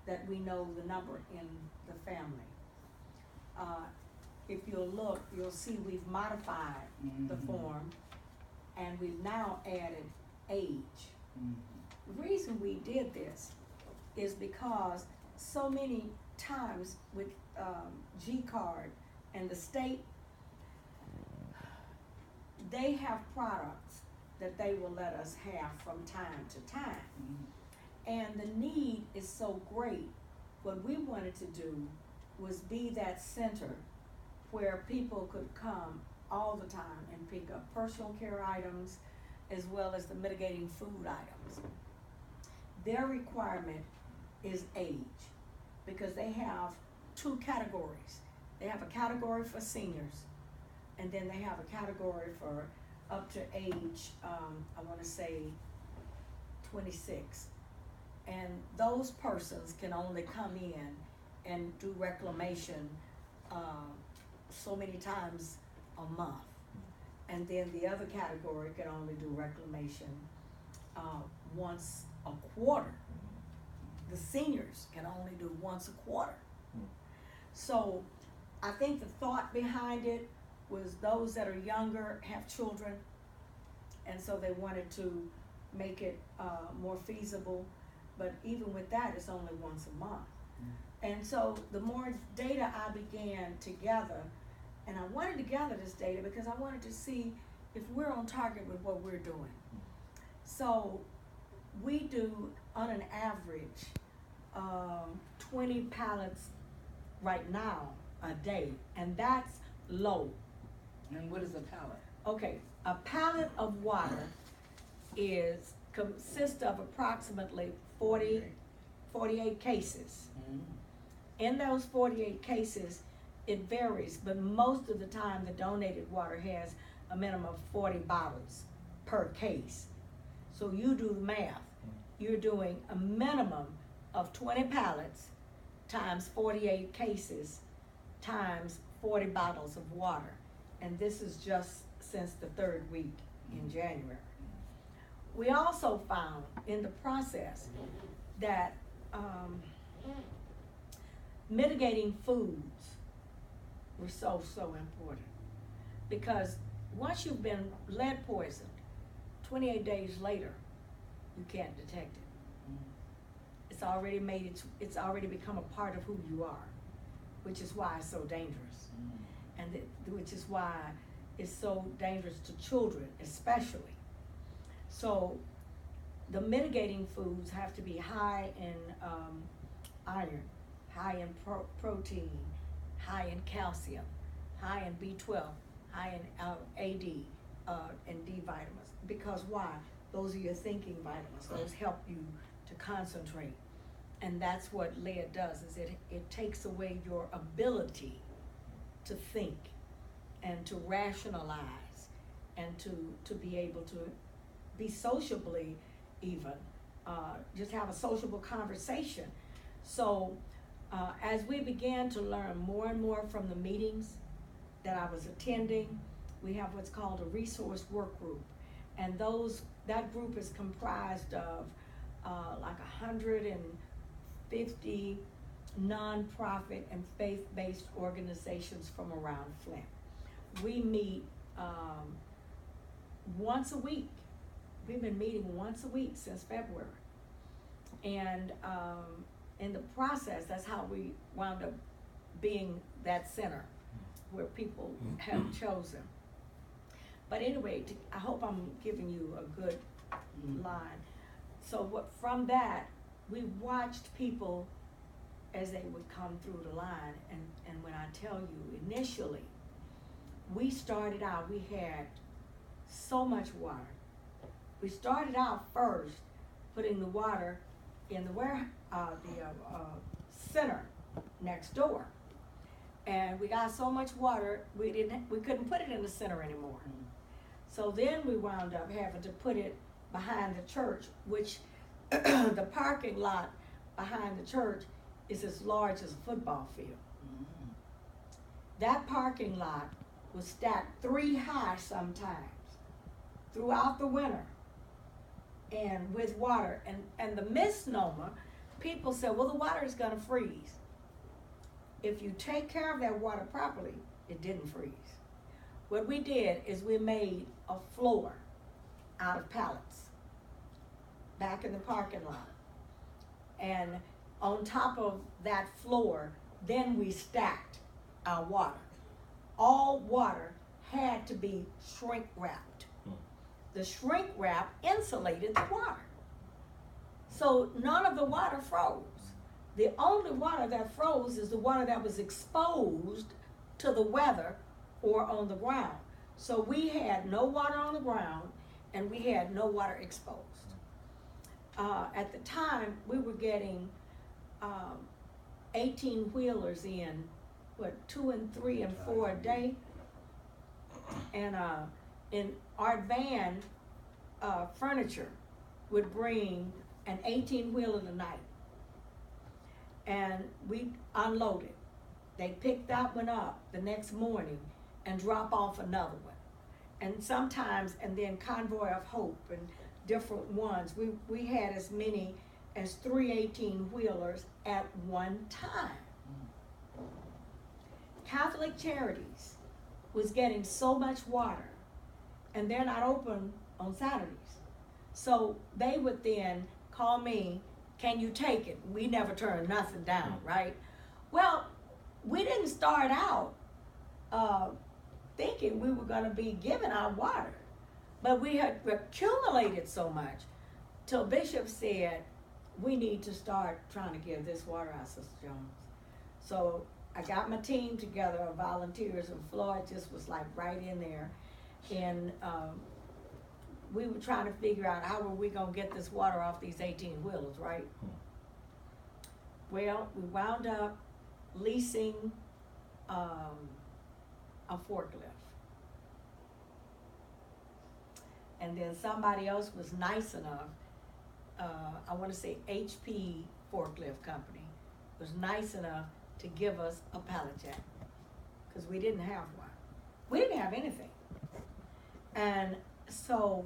that we know the number in the family. If you'll look, you'll see we've modified the form, and we've now added age. The reason we did this is because so many times with G-Card and the state, they have products that they will let us have from time to time. And the need is so great. What we wanted to do was be that center where people could come all the time and pick up personal care items as well as the mitigating food items. Their requirement is age, because they have two categories. They have a category for seniors, and then they have a category for up to age, I want to say 26. And those persons can only come in and do reclamation so many times a month. And then the other category can only do reclamation once a quarter. The seniors can only do once a quarter. So I think the thought behind it was those that are younger have children, and so they wanted to make it more feasible. But even with that, it's only once a month. And so the more data I began to gather, and I wanted to gather this data because I wanted to see if we're on target with what we're doing. So we do, on an average, 20 pallets right now a day, and that's low. And what is a pallet? Okay, a pallet of water consists of approximately 48 cases. In those 48 cases, it varies, but most of the time the donated water has a minimum of 40 bottles per case. So you do the math. You're doing a minimum of 20 pallets times 48 cases times 40 bottles of water. And this is just since the third week in January. We also found in the process that mitigating foods were so important, because once you've been lead poisoned, 28 days later, you can't detect it. It's already become a part of who you are, which is why it's so dangerous, and which is why it's so dangerous to children, especially. So the mitigating foods have to be high in iron, high in protein, high in calcium, high in B12, high in AD and D vitamins. Because why? Those are your thinking vitamins. Those help you to concentrate. And that's what lead does, is it takes away your ability to think and to rationalize and to be able to be sociably even, just have a sociable conversation. So as we began to learn more and more from the meetings that I was attending, we have what's called a resource work group. And that group is comprised of like 150 nonprofit and faith-based organizations from around Flint. We meet once a week. We've been meeting once a week since February. And in the process, that's how we wound up being that center where people have chosen. But anyway, I hope I'm giving you a good line. So from that, we watched people as they would come through the line. And when I tell you, initially, we started out, we had so much water. We started out first putting the water in the center next door, and we got so much water we couldn't put it in the center anymore. So then we wound up having to put it behind the church, which the parking lot behind the church is as large as a football field. That parking lot was stacked 3 high sometimes throughout the winter, and with water. And the misnomer, people say, well, the water is gonna freeze. If you take care of that water properly, it didn't freeze. What we did is we made a floor out of pallets back in the parking lot. And on top of that floor, then we stacked our water. All water had to be shrink wrapped. The shrink wrap insulated the water. So none of the water froze. The only water that froze is the water that was exposed to the weather or on the ground. So we had no water on the ground and we had no water exposed. At the time, we were getting 18-wheelers in, 2 and 3 and 4 a day. And in our van, furniture would bring an 18-wheeler a night. And we unloaded. They picked that one up the next morning and drop off another one. And sometimes, and then Convoy of Hope and different ones, we had as many as 3 18-wheelers at one time. Catholic Charities was getting so much water, and they're not open on Saturdays. So they would then call me, can you take it? We never turned nothing down, right? Well, we didn't start out thinking we were gonna be giving our water, but we had accumulated so much till Bishop said, we need to start trying to give this water out, Sister Jones. So I got my team together of volunteers, and Floyd just was like right in there. And we were trying to figure out how were we gonna get this water off these 18-wheelers, right? Well, we wound up leasing a forklift. And then somebody else was nice enough, I wanna say HP Forklift Company, was nice enough to give us a pallet jack, because we didn't have one. We didn't have anything. And so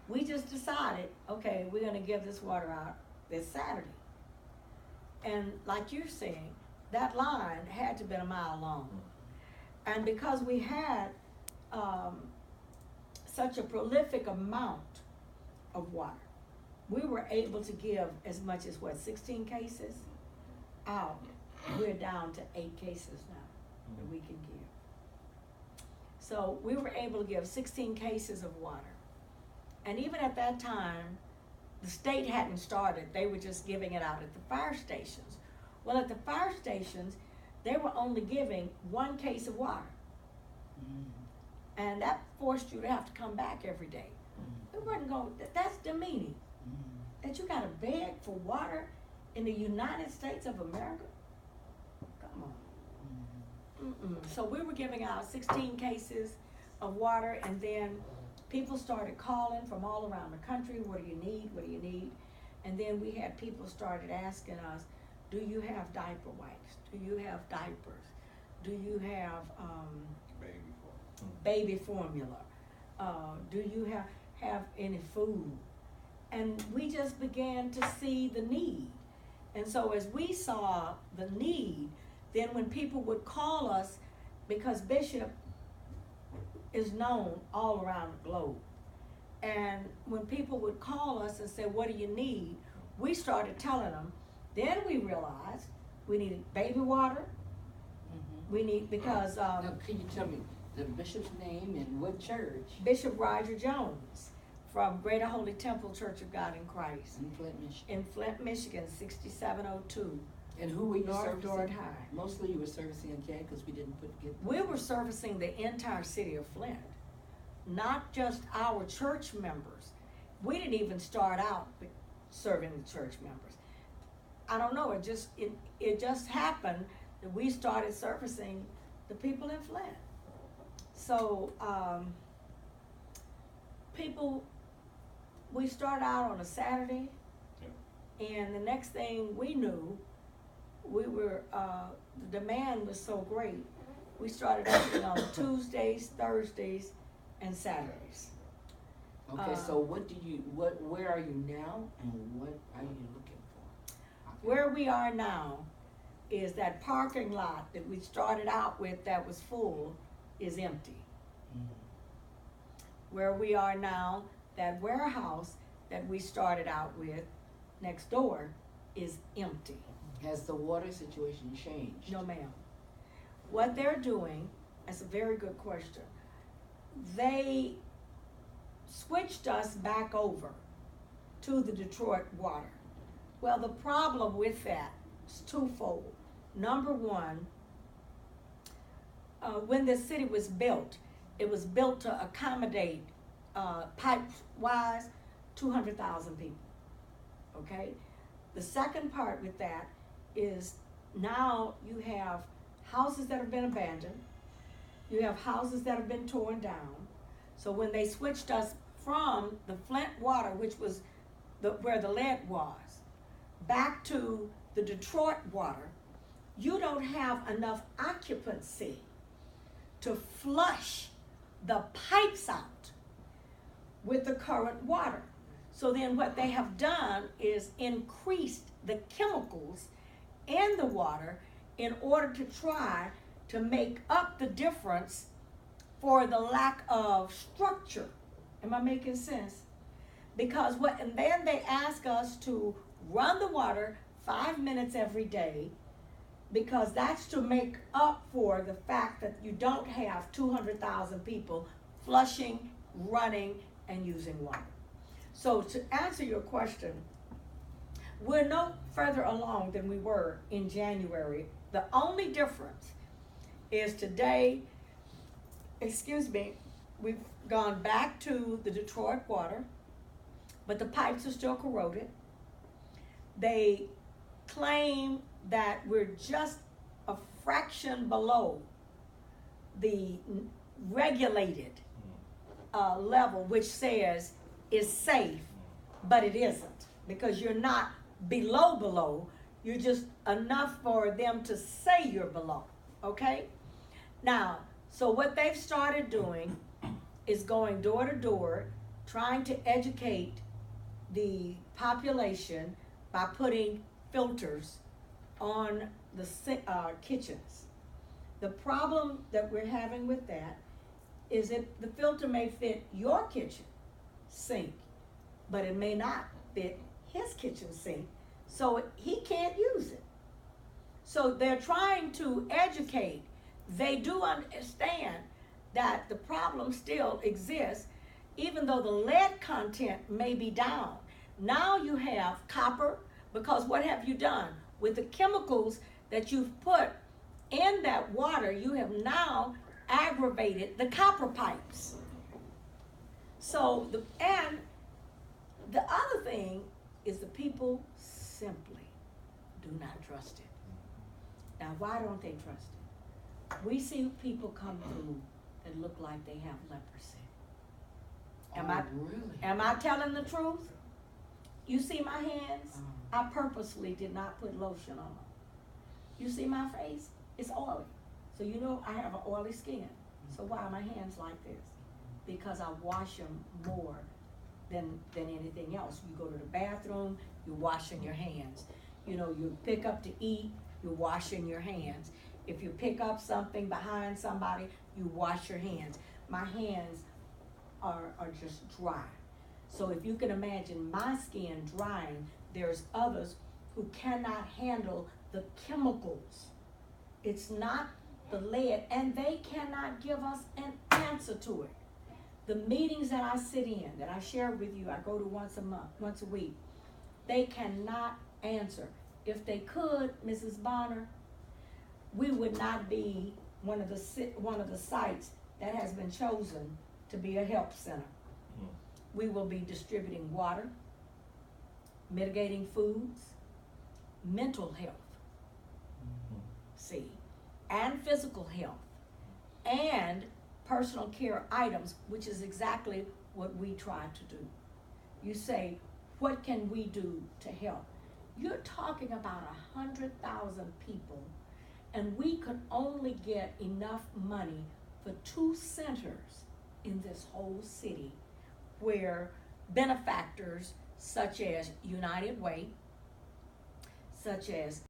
we just decided, okay, we're gonna give this water out this Saturday. And like you're saying, that line had to have been a mile long. And because we had such a prolific amount of water, we were able to give as much as 16 cases out. We're down to 8 cases now that we can give. So we were able to give 16 cases of water. And even at that time, the state hadn't started. They were just giving it out at the fire stations. Well, at the fire stations, they were only giving 1 case of water. And that forced you to have to come back every day. We weren't going, that's demeaning. That you gotta beg for water in the United States of America? Come on. So we were giving out 16 cases of water, and then people started calling from all around the country, what do you need, what do you need? And then we had people started asking us, do you have diaper wipes? Do you have diapers? Do you have baby formula? Do you have any food? And we just began to see the need. And so as we saw the need, then when people would call us, because Bishop is known all around the globe, and when people would call us and say, what do you need? We started telling them. Then we realized we needed baby water. We need, because now, can you tell me the bishop's name and what church? Bishop Roger Jones from Greater Holy Temple Church of God in Christ. In Flint, Michigan. In Flint, Michigan, 6702. And who were you North servicing? Dordt High. Mostly you were servicing again because we didn't get. We were servicing the entire city of Flint, not just our church members. We didn't even start out serving the church members. I don't know, it just happened that we started servicing the people in Flint. So we started out on a Saturday, and the next thing we knew, we were, the demand was so great, we started opening on Tuesdays, Thursdays, and Saturdays. Okay, so where are you now, and what are you looking for? Where we are now is that parking lot that we started out with that was full is empty. Where we are now, that warehouse that we started out with next door is empty. Has the water situation changed? No, ma'am. What they're doing, that's a very good question. They switched us back over to the Detroit water. Well, the problem with that is twofold. Number one, when this city was built, it was built to accommodate, pipe-wise, 200,000 people, okay? The second part with that is now you have houses that have been abandoned, you have houses that have been torn down. So when they switched us from the Flint water, which was where the lead was, back to the Detroit water, you don't have enough occupancy to flush the pipes out with the current water. So then what they have done is increased the chemicals in the water in order to try to make up the difference for the lack of structure. Am I making sense? Because and then they ask us to run the water 5 minutes every day, because that's to make up for the fact that you don't have 200,000 people flushing, running, and using water. So to answer your question, we're no further along than we were in January. The only difference is today, we've gone back to the Detroit water, but the pipes are still corroded. They claim that we're just a fraction below the regulated level, which says is safe, but it isn't, because you're not below, you're just enough for them to say you're below, okay? Now, so what they've started doing is going door to door, trying to educate the population by putting filters on the kitchens. The problem that we're having with that is that the filter may fit your kitchen sink, but it may not fit his kitchen sink, so he can't use it. So they're trying to educate. They do understand that the problem still exists, even though the lead content may be down. Now you have copper, because what have you done? With the chemicals that you've put in that water, you have now aggravated the copper pipes. So, and the other thing is the people simply do not trust it. Now, why don't they trust it? We see people come through that look like they have leprosy. Am I telling the truth? You see my hands? I purposely did not put lotion on them. You see my face? It's oily. So you know I have an oily skin. So why are my hands like this? Because I wash them more than anything else. You go to the bathroom, you're washing your hands. You know, you pick up to eat, you're washing your hands. If you pick up something behind somebody, you wash your hands. My hands are just dry. So if you can imagine my skin drying, there's others who cannot handle the chemicals. It's not the lead, and they cannot give us an answer to it. The meetings that I sit in, that I share with you, I go to once a month, once a week, they cannot answer. If they could, Mrs. Bonner, we would not be one of the sites that has been chosen to be a help center. We will be distributing water, mitigating foods, mental health, and physical health, and personal care items, which is exactly what we try to do. You say, what can we do to help? You're talking about 100,000 people, and we could only get enough money for 2 centers in this whole city, where benefactors such as United Way, such as